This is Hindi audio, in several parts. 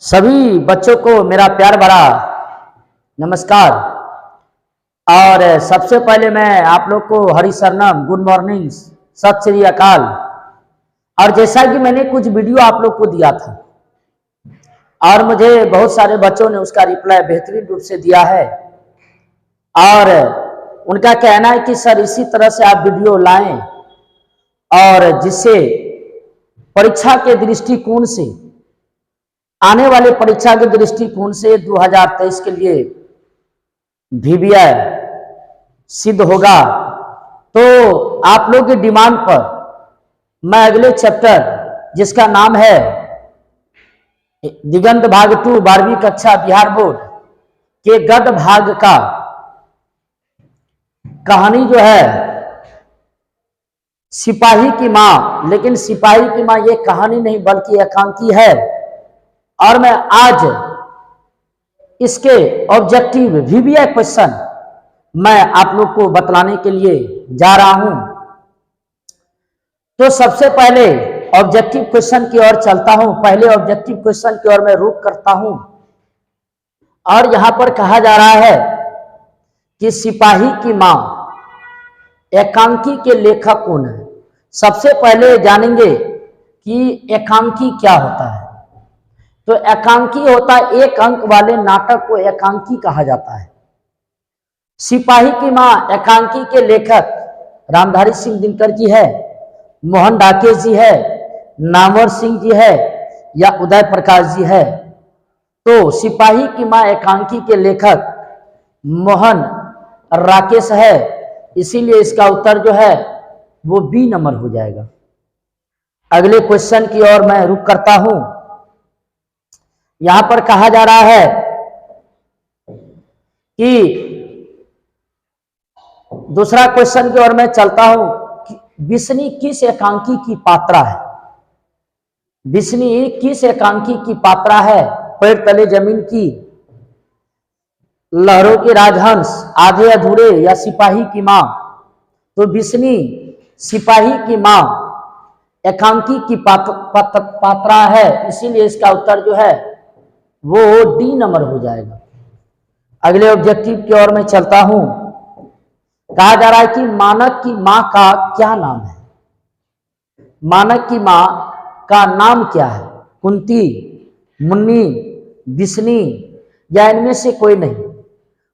सभी बच्चों को मेरा प्यार भरा नमस्कार। और सबसे पहले मैं आप लोग को हरि शरणम, गुड मॉर्निंग, सत श्री अकाल। और जैसा कि मैंने कुछ वीडियो आप लोग को दिया था और मुझे बहुत सारे बच्चों ने उसका रिप्लाई बेहतरीन रूप से दिया है और उनका कहना है कि सर इसी तरह से आप वीडियो लाएं और जिससे परीक्षा के दृष्टिकोण से, आने वाले परीक्षा के दृष्टिकोण से 2023 के लिए VBI सिद्ध होगा। तो आप लोग की डिमांड पर मैं अगले चैप्टर जिसका नाम है दिगंत भाग 2 12वीं कक्षा बिहार बोर्ड के गद भाग का कहानी जो है सिपाही की मां, लेकिन सिपाही की मां ये कहानी नहीं बल्कि एकांकी है। और मैं आज इसके ऑब्जेक्टिव VBI क्वेश्चन मैं आप लोग को बतलाने के लिए जा रहा हूं। तो सबसे पहले ऑब्जेक्टिव क्वेश्चन की ओर चलता हूं। पहले ऑब्जेक्टिव क्वेश्चन की ओर मैं रुख करता हूं और यहां पर कहा जा रहा है कि सिपाही की मां एकांकी के लेखक कौन है। सबसे पहले जानेंगे कि एकांकी क्या होता है। तो एकांकी होता है एक अंक वाले नाटक को एकांकी कहा जाता है। सिपाही की मां एकांकी के लेखक रामधारी सिंह दिनकर जी है, मोहन डाके जी है, नामवर सिंह जी है या उदय प्रकाश जी है। तो सिपाही की मां एकांकी के लेखक मोहन राकेश है, इसीलिए इसका उत्तर जो है वो B नंबर हो जाएगा। अगले क्वेश्चन की ओर मैं रुख करता हूं। यहां पर कहा जा रहा है कि दूसरा क्वेश्चन की ओर मैं चलता हूं कि बिस्नी किस एकांकी की पात्रा है। बिस्नी किस एकांकी की पात्रा है। पैर तले जमीन की, लहरों के राजहंस, आधे अधूरे या सिपाही की मां। तो बिस्नी सिपाही की मां एकांकी की पात्रा है, इसीलिए इसका उत्तर जो है वो D नंबर हो जाएगा। अगले ऑब्जेक्टिव की ओर मैं चलता हूं। कहा जा रहा है कि मानक की मां का क्या नाम है। मानक की मां का नाम क्या है। कुंती, मुन्नी, बिस्नी या इनमें से कोई नहीं।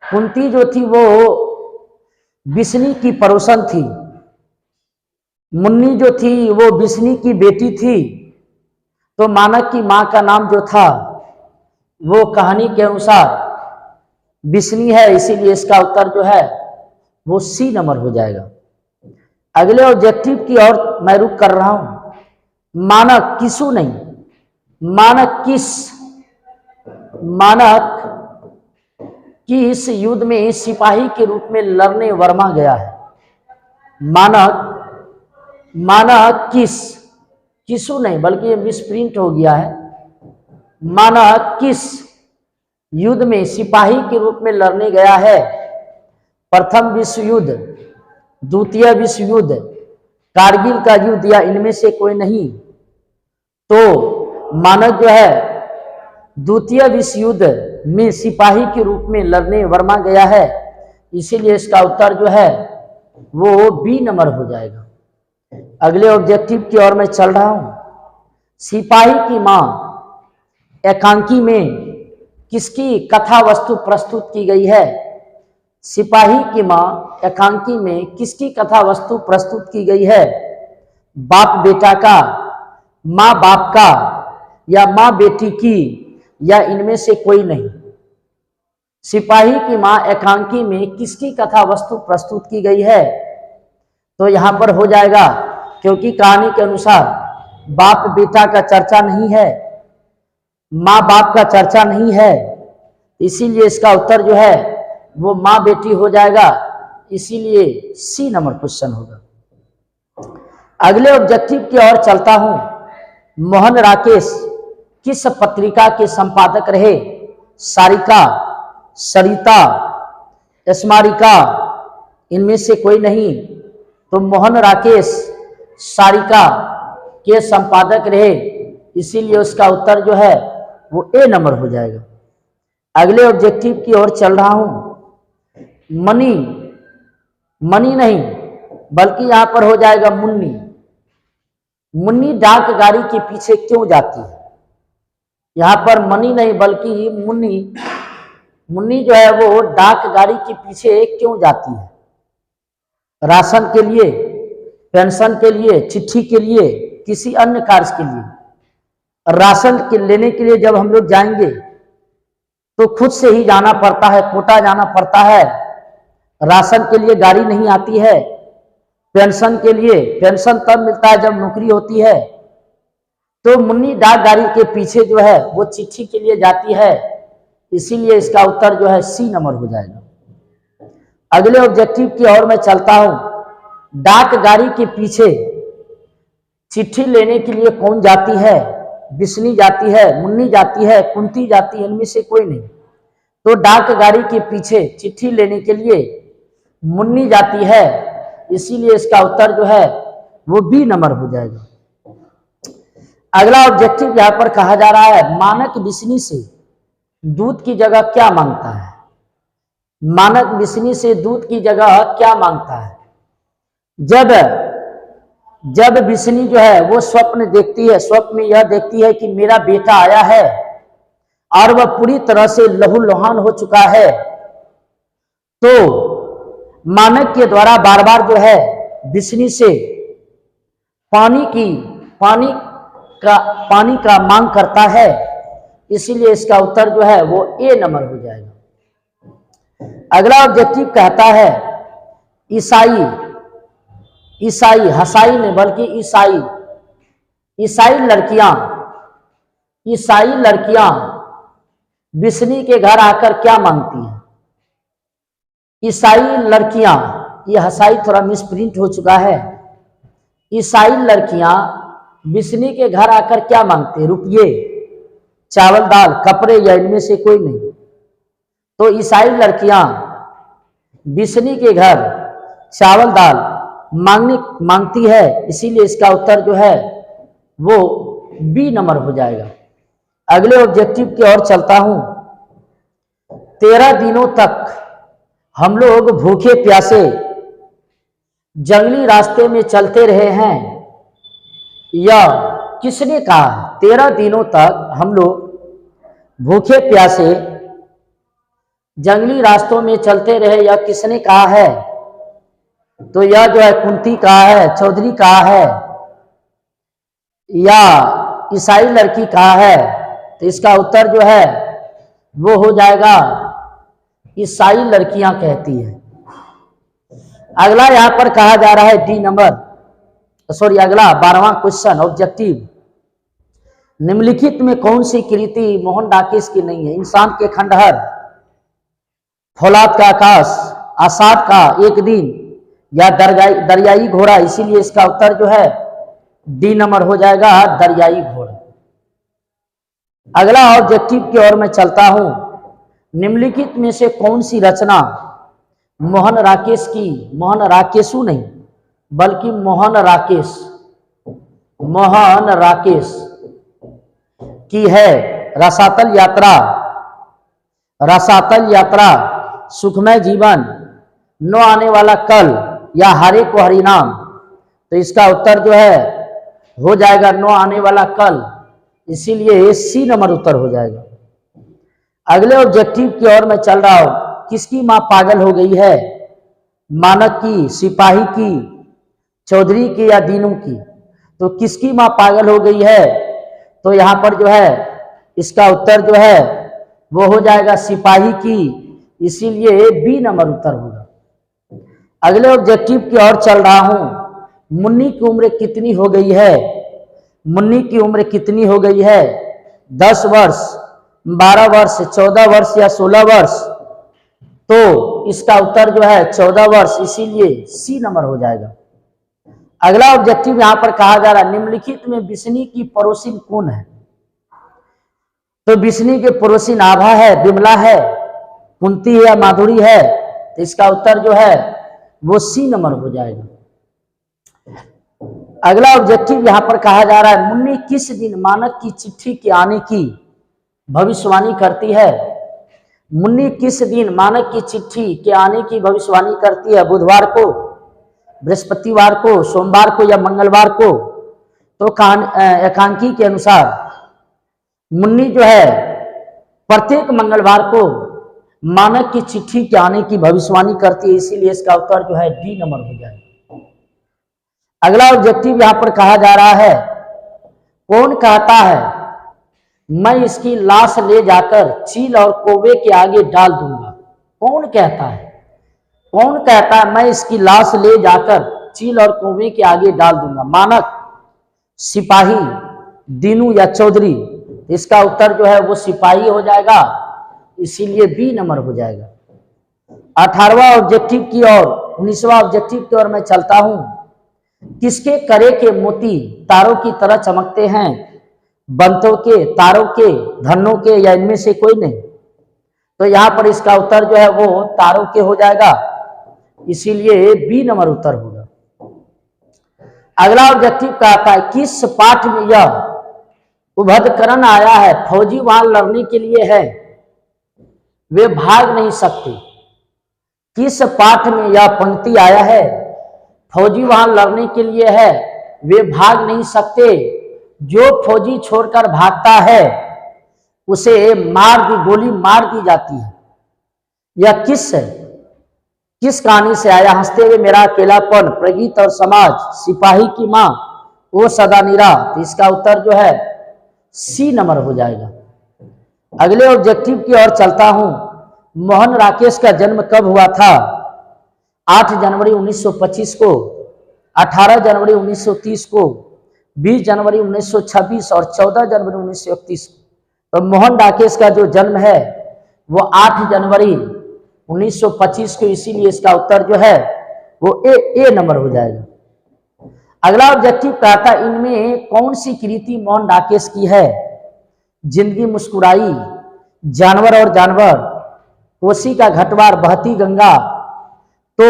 कुंती जो थी वो बिस्नी की पड़ोसन थी। मुन्नी जो थी वो बिस्नी की बेटी थी। तो मानक की मां का नाम जो था वो कहानी के अनुसार बिस्नी है, इसीलिए इसका उत्तर जो है वो C नंबर हो जाएगा। अगले ऑब्जेक्टिव की ओर मैं रुख कर रहा हूं। मानक किसु नहीं, मानक किस युद्ध में सिपाही के रूप में लड़ने वर्मा गया है। मानक किसु नहीं बल्कि ये मिसप्रिंट हो गया है। मानक किस युद्ध में सिपाही के रूप में लड़ने गया है। प्रथम विश्व युद्ध, द्वितीय विश्व युद्ध, कारगिल का युद्ध या इनमें से कोई नहीं। तो मानक जो है द्वितीय विश्व युद्ध में सिपाही के रूप में लड़ने वर्मा गया है, इसीलिए इसका उत्तर जो है वो B नंबर हो जाएगा। अगले ऑब्जेक्टिव की ओर मैं चल रहा हूं। सिपाही की मां एकांकी में किसकी कथा वस्तु प्रस्तुत की गई है। सिपाही की मां एकांकी में किसकी कथा वस्तु प्रस्तुत की गई है। बाप बेटा का, मां बाप का या मां बेटी की या इनमें से कोई नहीं। सिपाही की मां एकांकी में किसकी कथा वस्तु प्रस्तुत की गई है। तो यहां पर हो जाएगा, क्योंकि कहानी के अनुसार बाप बेटा का चर्चा नहीं है, माँ बाप का चर्चा नहीं है, इसीलिए इसका उत्तर जो है वो माँ बेटी हो जाएगा, इसीलिए C नंबर क्वेश्चन होगा। अगले ऑब्जेक्टिव की ओर चलता हूं। मोहन राकेश किस पत्रिका के संपादक रहे। सारिका, सरिता, स्मारिका, इनमें से कोई नहीं। तो मोहन राकेश सारिका के संपादक रहे, इसीलिए उसका उत्तर जो है वो ए नंबर हो जाएगा। अगले ऑब्जेक्टिव की ओर चल रहा हूं। मनी, मनी नहीं बल्कि यहां पर हो जाएगा मुन्नी। मुन्नी डाक गाड़ी के पीछे क्यों जाती है? यहां पर मनी नहीं बल्कि मुन्नी, मुन्नी जो है वो डाक गाड़ी के पीछे क्यों जाती है? राशन के लिए, पेंशन के लिए, चिट्ठी के लिए, किसी अन्य कार्य के लिए। राशन के लेने के लिए जब हम लोग जाएंगे तो खुद से ही जाना पड़ता है, कोटा जाना पड़ता है। राशन के लिए गाड़ी नहीं आती है। पेंशन के लिए, पेंशन तब मिलता है जब नौकरी होती है। तो मुन्नी डाक गाड़ी के पीछे जो है वो चिट्ठी के लिए जाती है, इसीलिए इसका उत्तर जो है सी नंबर हो जाएगा। अगले ऑब्जेक्टिव की ओर मैं चलता हूं। डाक गाड़ी के पीछे चिट्ठी लेने के लिए कौन जाती है? बिस्नी जाती है, मुन्नी जाती है, कुंती जाती है, इनमें से कोई नहीं। तो डाक गाड़ी के पीछे चिट्ठी लेने के लिए मुन्नी जाती है, इसीलिए इसका उत्तर जो है वो बी नंबर हो जाएगा। अगला ऑब्जेक्टिव यहां पर कहा जा रहा है, मानक बिस्नी से दूध की जगह क्या मांगता है? मानक बिस्नी से दूध की जगह क्या मांगता है? जब बिस्नी जो है वो स्वप्न देखती है, स्वप्न में यह देखती है कि मेरा बेटा आया है और वह पूरी तरह से लहूलुहान हो चुका है, तो मानक के द्वारा बार बार जो है बिस्नी से पानी का मांग करता है, इसीलिए इसका उत्तर जो है वो ए नंबर हो जाएगा। अगला ऑब्जेक्टिव कहता है ईसाई, ईसाई हसाई नहीं बल्कि ईसाई, ईसाई लड़कियां बिस्नी के घर आकर क्या मांगती हैं? ईसाई लड़कियां, ये हसाई थोड़ा मिसप्रिंट हो चुका है। ईसाई लड़कियां बिस्नी के घर आकर क्या मांगते हैं? रुपये, चावल दाल, कपड़े या इनमें से कोई नहीं। तो ईसाई लड़कियां बिस्नी के घर चावल दाल मांगती है, इसीलिए इसका उत्तर जो है वो बी नंबर हो जाएगा। अगले ऑब्जेक्टिव की ओर चलता हूं। 13 दिनों तक हम लोग भूखे प्यासे जंगली रास्ते में चलते रहे हैं, या किसने कहा? 13 दिनों तक हम लोग भूखे प्यासे जंगली रास्तों में चलते रहे, या किसने कहा है? तो यह जो है कुंती कहा है, चौधरी कहा है, या ईसाई लड़की कहा है। तो इसका उत्तर जो है वो हो जाएगा ईसाई लड़कियां कहती है। अगला यहां पर कहा जा रहा है डी नंबर, सॉरी अगला 12वां क्वेश्चन ऑब्जेक्टिव। निम्नलिखित में कौन सी कृति मोहन डाकिस की नहीं है? इंसान के खंडहर, फौलाद का आकाश, आसाद का एक दिन, या दरियाई घोड़ा, इसीलिए इसका उत्तर जो है डी नंबर हो जाएगा दरियाई घोड़ा। अगला ऑब्जेक्टिव की ओर मैं चलता हूं। निम्नलिखित में से कौन सी रचना मोहन राकेश की, मोहन राकेशु नहीं बल्कि मोहन राकेश की है? रसातल यात्रा, सुखमय जीवन, नो आने वाला कल, या हरे को हरिनाम। तो इसका उत्तर जो है हो जाएगा नो आने वाला कल, इसीलिए सी नंबर उत्तर हो जाएगा। अगले ऑब्जेक्टिव की ओर मैं चल रहा हूं। किसकी मां पागल हो गई है? मानक की, सिपाही की, चौधरी की, या दीनू की? तो किसकी मां पागल हो गई है? तो यहां पर जो है इसका उत्तर जो है वो हो जाएगा सिपाही की, इसीलिए बी नंबर उत्तर होगा। अगले ऑब्जेक्टिव की ओर चल रहा हूं। मुन्नी की उम्र कितनी हो गई है? मुन्नी की उम्र कितनी हो गई है? 10 वर्ष, 12 वर्ष, 14 वर्ष या 16 वर्ष? तो इसका उत्तर जो है 14 वर्ष, इसीलिए सी नंबर हो जाएगा। अगला ऑब्जेक्टिव यहां पर कहा जा रहा है निम्नलिखित में बिस्नी की पड़ोसिन कौन है? तो बिस्नी के पड़ोसिन आभा है, विमला है, कुंती है या माधुरी है? तो इसका उत्तर जो है वो सी नंबर हो जाएगा। अगला ऑब्जेक्टिव यहां पर कहा जा रहा है मुन्नी किस दिन मानक की चिट्ठी के आने की भविष्यवाणी करती है। मुन्नी किस दिन मानक की चिट्ठी के आने की भविष्यवाणी करती है? बुधवार को, बृहस्पतिवार को, सोमवार को या मंगलवार को? तो एकांकी के अनुसार मुन्नी जो है प्रत्येक मंगलवार को मानक की चिट्ठी के आने की भविष्यवाणी करती है, इसीलिए इसका उत्तर जो है डी नंबर हो जाएगा। अगला ऑब्जेक्टिव यहां पर कहा जा रहा है, कौन कहता है मैं इसकी लाश ले जाकर चील और कौवे के आगे डाल दूंगा? कौन कहता है? कौन कहता है मैं इसकी लाश ले जाकर चील और कौवे के आगे डाल दूंगा? मानक, सिपाही, दीनू या चौधरी? इसका उत्तर जो है वो सिपाही हो जाएगा, इसीलिए बी नंबर हो जाएगा। 18वां ऑब्जेक्टिव की ओर, 19वां ऑब्जेक्टिव की ओर मैं चलता हूं। किसके करे के मोती तारों की तरह चमकते हैं? बंतों के, तारों के, धनों के या इनमें से कोई नहीं? तो यहां पर इसका उत्तर जो है वो तारों के हो जाएगा, इसीलिए बी नंबर उत्तर होगा। अगला ऑब्जेक्टिव कहता है किस पाठ में यह उभदकरण आया है? फौजी वहां लड़ने के लिए है, वे भाग नहीं सकते। किस पाठ में यह पंक्ति आया है? फौजी वहां लड़ने के लिए है, वे भाग नहीं सकते। जो फौजी छोड़कर भागता है उसे गोली मार दी जाती है। यह किस कहानी से आया? हंसते हुए मेरा अकेलापन, प्रगीत और समाज, सिपाही की मां, वो सदा निरा? तो इसका उत्तर जो है सी नंबर हो जाएगा। अगले ऑब्जेक्टिव की ओर चलता हूं। मोहन राकेश का जन्म कब हुआ था? 8 जनवरी 1925 को, 18 जनवरी 1930 को, 20 जनवरी 1926 और 14 जनवरी 1931 को। तो मोहन राकेश का जो जन्म है वो 8 जनवरी 1925 को, इसीलिए इसका उत्तर जो है वो ए नंबर हो जाएगा। अगला ऑब्जेक्टिव कहता है इनमें कौन सी कृति मोहन राकेश की है? जिंदगी मुस्कुराई, जानवर और जानवर, कोसी का घटवार, बहती गंगा? तो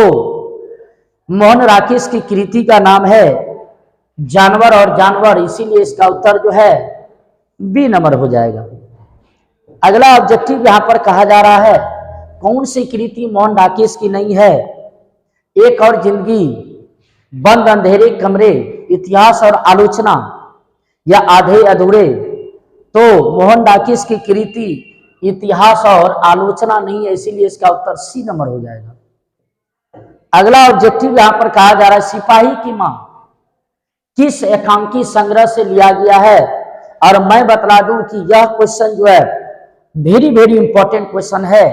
मोहन राकेश की कृति का नाम है जानवर और जानवर, इसीलिए इसका उत्तर जो है बी नंबर हो जाएगा। अगला ऑब्जेक्टिव यहां पर कहा जा रहा है कौन सी कृति मोहन राकेश की नहीं है? एक और जिंदगी, बंद अंधेरे कमरे, इतिहास और आलोचना या आधे अधूरे? तो मोहन राकेश की कृति इतिहास और आलोचना नहीं है, इसीलिए इसका उत्तर सी नंबर हो जाएगा। अगला ऑब्जेक्टिव यहां पर कहा जा रहा है सिपाही की मां किस एकांकी संग्रह से लिया गया है? और मैं बतला दूं कि यह क्वेश्चन जो है वेरी वेरी इंपॉर्टेंट क्वेश्चन है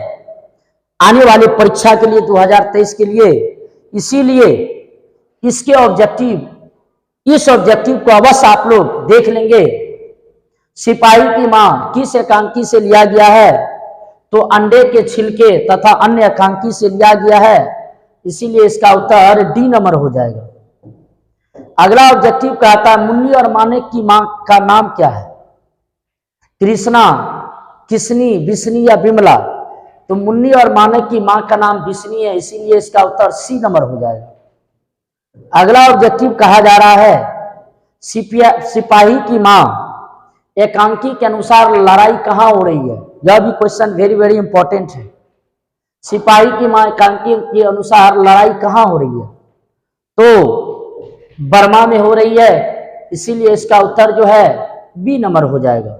आने वाले परीक्षा के लिए 2023 के लिए, इसीलिए इसके इस ऑब्जेक्टिव को अवश्य आप लोग देख लेंगे। सिपाही की मां किस एकांकी से लिया गया है? तो अंडे के छिलके तथा अन्य एकांकी से लिया गया है, इसीलिए इसका उत्तर डी नंबर हो जाएगा। अगला ऑब्जेक्टिव कहता है मुन्नी और मानक की मां का नाम क्या है? कृष्णा, किसनी, बिस्नी या बिमला? तो मुन्नी और मानक की मां का नाम बिस्नी है, इसीलिए इसका उत्तर सी नंबर हो जाएगा। अगला ऑब्जेक्टिव कहा जा रहा है सिपाही की मां एकांकी के अनुसार लड़ाई कहां हो रही है? यह भी क्वेश्चन वेरी वेरी इंपॉर्टेंट है। सिपाही की मां एकांकी के अनुसार लड़ाई कहां हो रही है? तो बर्मा में हो रही है, इसीलिए इसका उत्तर जो है बी नंबर हो जाएगा।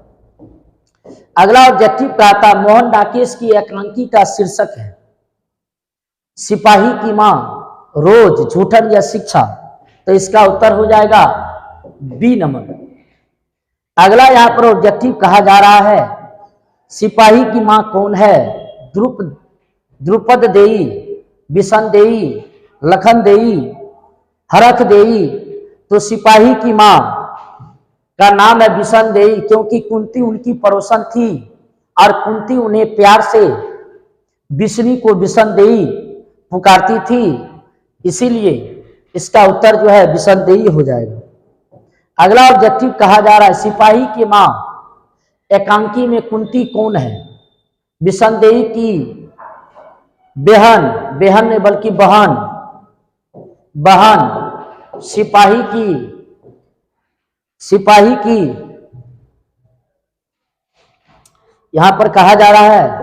अगला ऑब्जेक्टिव कहता मोहन राकेश की एकांकी का शीर्षक है सिपाही की मां, रोज, झूठन या शिक्षा? तो इसका उत्तर हो जाएगा बी नंबर। अगला यहां पर ऑब्जेक्टिव कहा जा रहा है सिपाही की मां कौन है? द्रुपद देई, बिशन देई, लखन देई, हरख देई? तो सिपाही की मां का नाम है बिशन देई, क्योंकि कुंती उनकी पड़ोसन थी और कुंती उन्हें प्यार से बिशनी को बिशन देई पुकारती थी, इसीलिए इसका उत्तर जो है बिशन देई हो जाएगा। अगला ऑब्जेक्टिव कहा जा रहा है सिपाही की मां एकांकी में कुंती कौन है? बिशन देई की बेहन नहीं बल्कि बहन, सिपाही की यहां पर कहा जा रहा है